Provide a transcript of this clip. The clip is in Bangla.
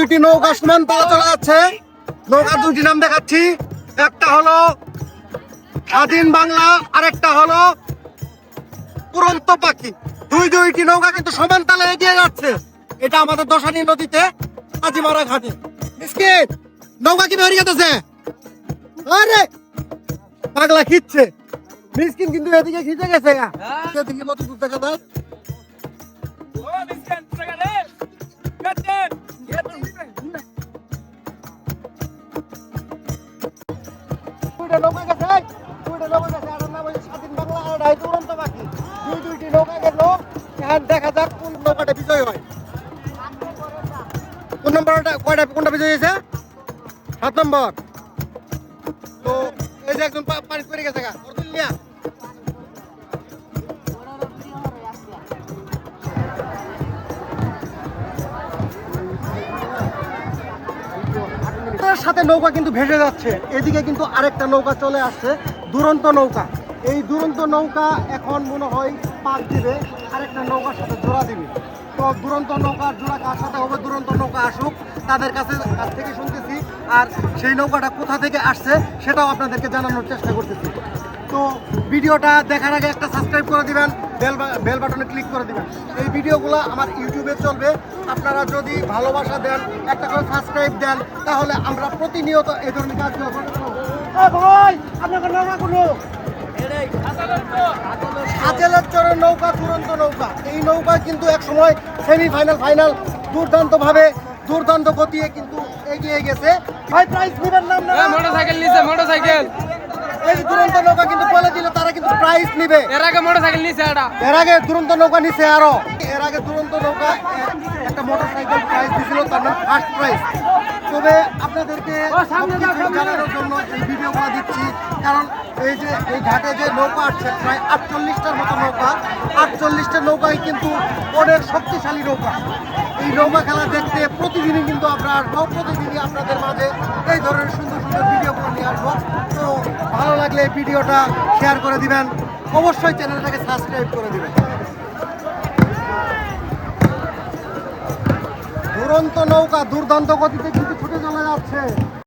দুইটি নৌকা সমান তালে চলে যাচ্ছে। নৌকার দুইটি নাম দেখাচ্ছি, একটা হলো স্বাধীন বাংলা, আরেকটা হলো উড়ন্ত পাখি। দুইটি নৌকা কিন্তু সমান তালে এগিয়ে যাচ্ছে। এটা আমাদের দশানী নদীতে কাজীমারা ঘাটে। মিসকিন, নৌকা কি বেরিয়ে গেছে? আরে পাগলা খিচ্ছে। মিসকিন কিন্তু এদিকে খিচে গেছে। এদিকে মতো দুধ দেখা দেয়। নৌকা গেছে, আর নাম হচ্ছে স্বাধীন বাংলা, আর উড়ন্ত পাখি। দুইটি নৌকা গেল। এখন দেখা যাক কোন নৌকাটা বিজয় হয়। কোন নম্বরটা কোনটা বিজয় হয়েছে? 7 নম্বর। তো এই যে একজন পানি পড়ে গেছে গা, ওর তুলিয়া সাথে নৌকা কিন্তু ভেসে যাচ্ছে। এদিকে কিন্তু আরেকটা নৌকা চলে আসছে, দুরন্ত নৌকা। এই দুরন্ত নৌকা এখন মনে হয় পাক দিবে, আরেকটা নৌকার সাথে জোড়া দিবে। তো দুরন্ত নৌকার জোড়া কার সাথে হবে? দুরন্ত নৌকা আসুক, তাদের কাছ থেকে শুনতেছি। আর সেই নৌকাটা কোথা থেকে আসছে সেটাও আপনাদেরকে জানানোর চেষ্টা করতেছি। তো ভিডিওটা দেখার আগে একটা সাবস্ক্রাইব করে দিবেন, বেল বাটনে ক্লিক করে দিবেন। এই ভিডিওগুলো আমার ইউটিউবে চলবে। আপনারা যদি ভালোবাসা দেন, একটা করে সাবস্ক্রাইব দেন, তাহলে আমরা প্রতিনিয়ত এই ধরনের কাজগুলো করবো। ভাই আপনাকে নৌকা কোনো সাজেলের চরের নৌকা, দুরন্ত নৌকা। এই নৌকা কিন্তু এক সময় সেমিফাইনাল, ফাইনাল দুর্দান্ত গতিয়ে কিন্তু এগিয়ে গেছে। ভাই প্রাইজ নেবেন না? মোটরসাইকেল নিছে, মোটরসাইকেল। এই দুরন্ত নৌকা কিন্তু বলে দিল তারা কিন্তু প্রাইজ নিবে। এর আগে মোটরসাইকেল নিছে, এর আগে দুরন্ত নৌকা নিছে। আরো এর আগে দুরন্ত নৌকা একটা মোটরসাইকেল প্রাইজ দিছিল, তার নাম ফার্স্ট প্রাইজ। তবে আপনাদেরকে জানানোর জন্য এই ভিডিওগুলো দিচ্ছি, কারণ এই যে এই ঘাটে যে নৌকা আসছে প্রায় 48টার মতো নৌকা। 48টা নৌকায় কিন্তু অনেক শক্তিশালী নৌকা। এই নৌকা খেলা দেখতে প্রতিদিনই কিন্তু আমরা আসবো, প্রতিদিনই আপনাদের মাঝে এই ধরনের সুন্দর সুন্দর ভিডিওগুলো নিয়ে আসবো। তো ভালো লাগলে এই ভিডিওটা শেয়ার করে দিবেন, অবশ্যই চ্যানেলটাকে সাবস্ক্রাইব করে দিবেন। দুরন্ত নৌকা দুর্দান্ত গতিতে কিন্তু ছুটে চলে যাচ্ছে।